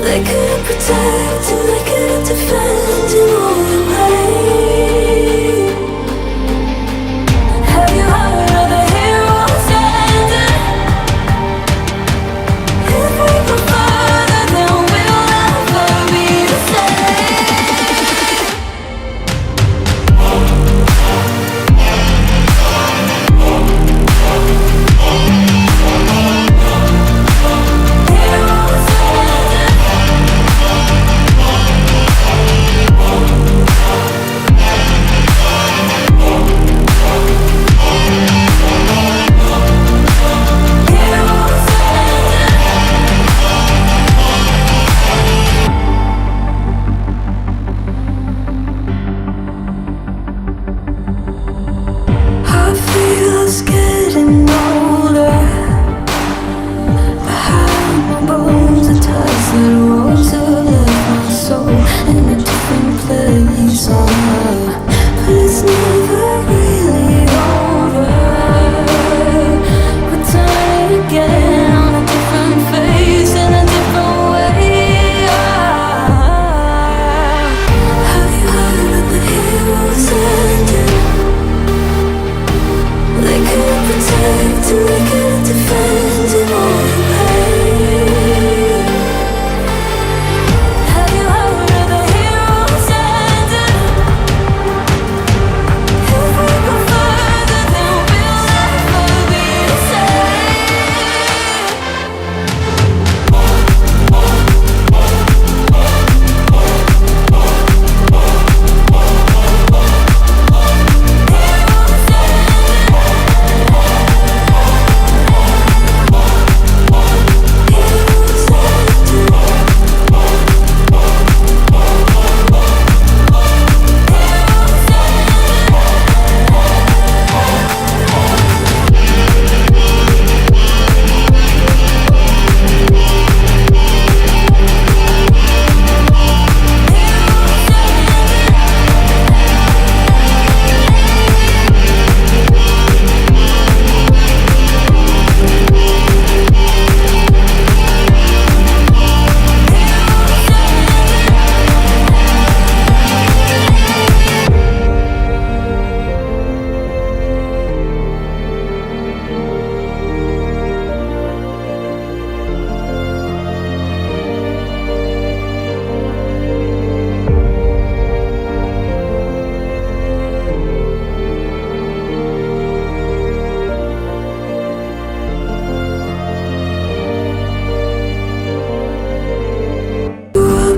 They couldn't protect and they couldn't defend in all the way. Have you heard of the heroes ending? If we go further, then we'll never be the same. Heroes I feel us getting older. Behind my bones, the ties that rose have left my soul in a different place on earth. But it's never really over. We're turning again on a different face in a different way. Have you heard of the heroes ending? They couldn't protect and they couldn't defend in all the pain. Have you heard of the heroes ending? If we go further, then we'll never be the same.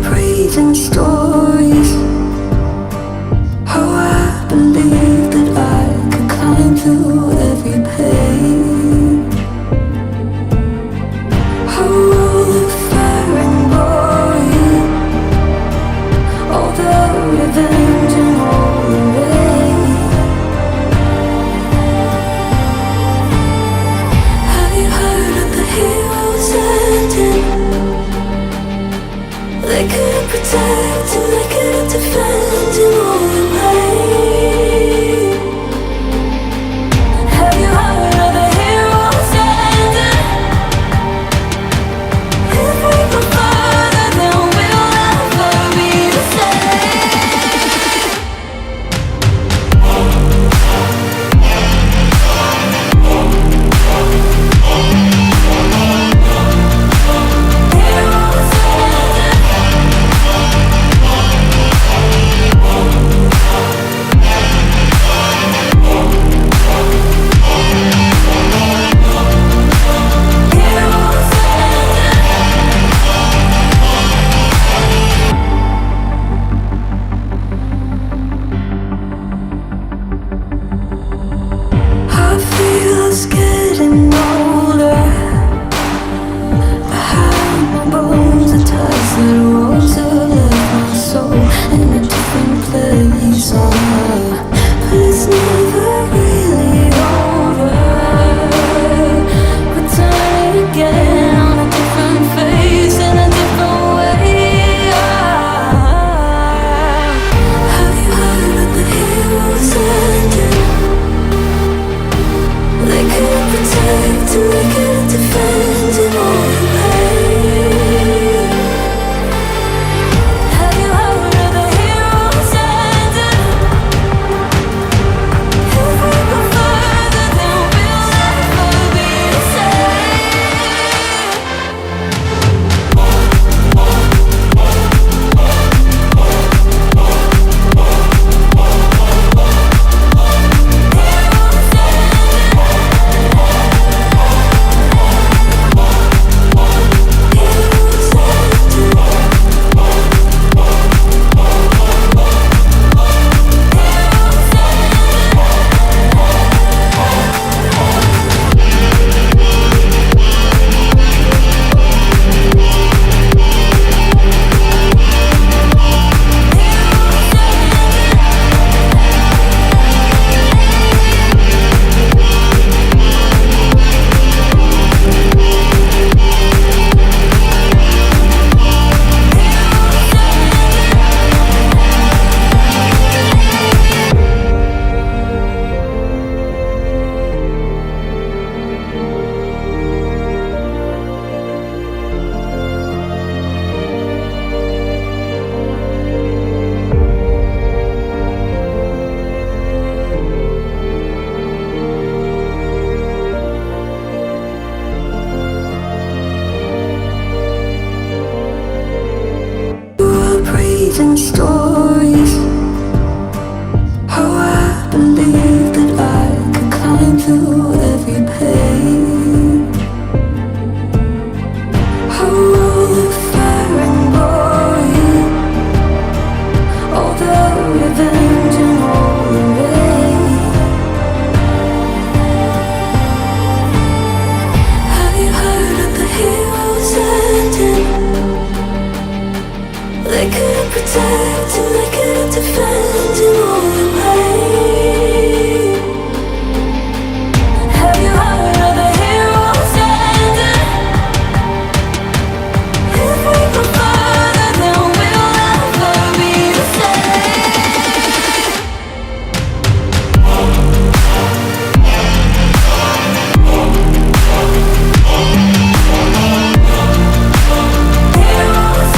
Breathing stories. How I believed that I could climb through every page. How all the fire and glory, all the revenge and all the rage. Have you heard of the heroes ending? They couldn't protect and they couldn't defend in all the way. Have you heard of the heroes ending? If we go further, then we'll never be the same. Heroes ending. rephrasing stories. How I believed that I could climb through every page. How all the fire and glory, all the revenge and all the rage. Have you heard of the heroes ending? They couldn't protect and they couldn't defend in all the pain. Have you heard of the heroes ending? If we go further, then we'll never be the same. Heroes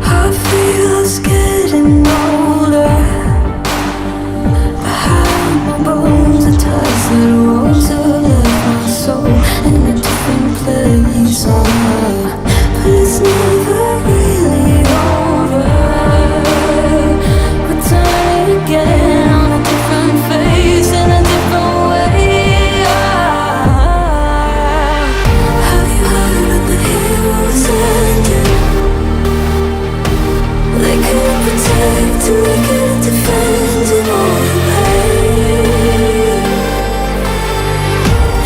I feel us getting older. Behind my bones, the ties that rose up left my soul in a different place. But it's never really over. Returning again on a different face in a different way. Have you heard of the heroes ending? They couldn't protect and they couldn't defend in all the pain.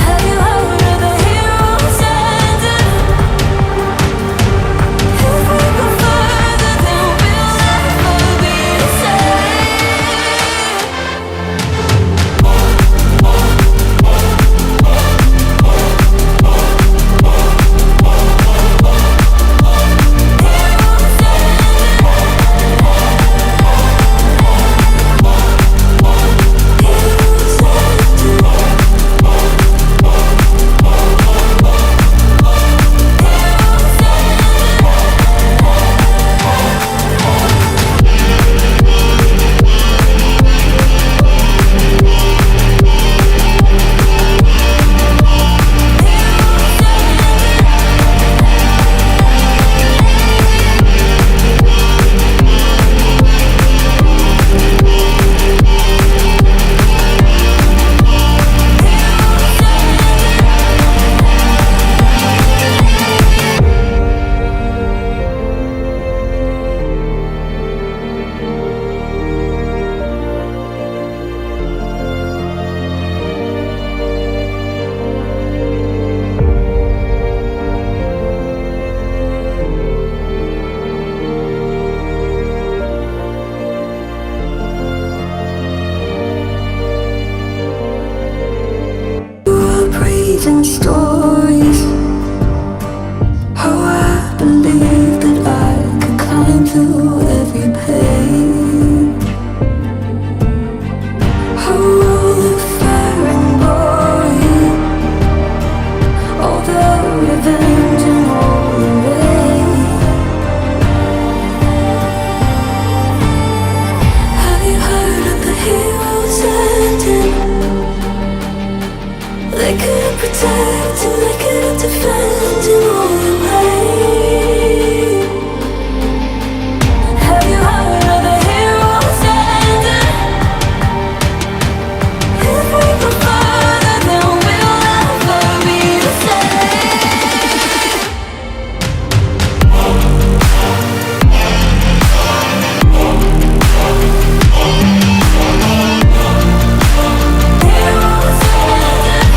Have you heard of the heroes ending? If we go further, then we'll never be the same. Rephrasing stories. How I believed that I could climb through every page. How all the fire and glory, all the revenge and all the rage. Have you heard of the heroes ending? They couldn't protect and they couldn't defend in all the pain. Have you heard of the heroes ending? If we go further, then we'll never be the same. Heroes ending.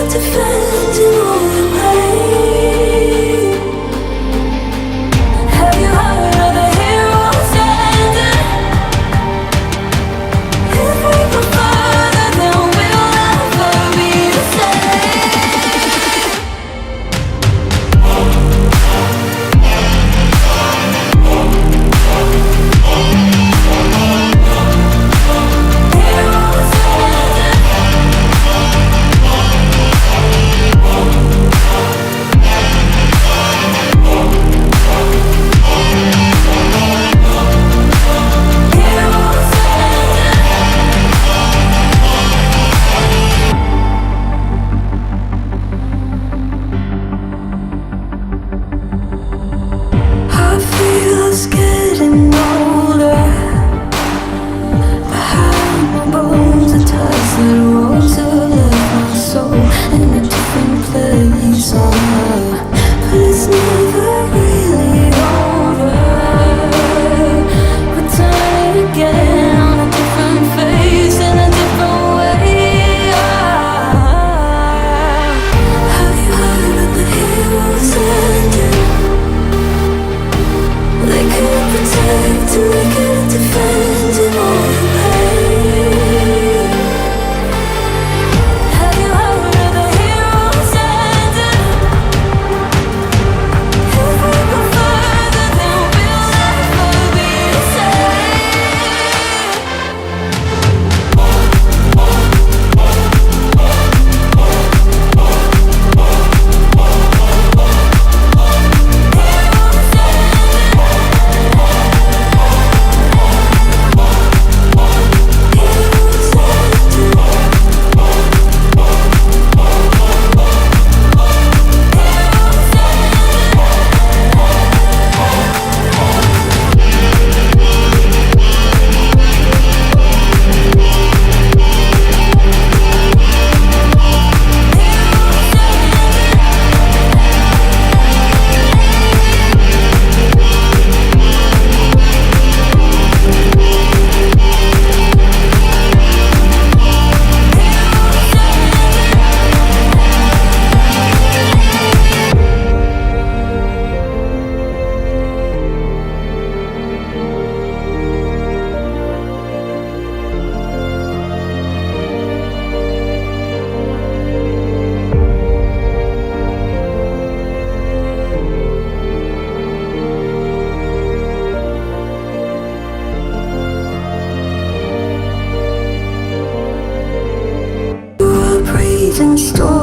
defending all the pain. Have you heard of the heroes ending? If we go further, then we'll never be the same. Heroes ending. Heroes I feel us getting older. Behind my bones, the ties that rose have left my soul in a different place. But it's never really over. Returning again on a different face in a different way. Have you heard of the heroes ending? They couldn't protect and they couldn't defend in all the pain. Have you heard of the heroes ending? If we go further, then we'll never be the same. Praise and storm.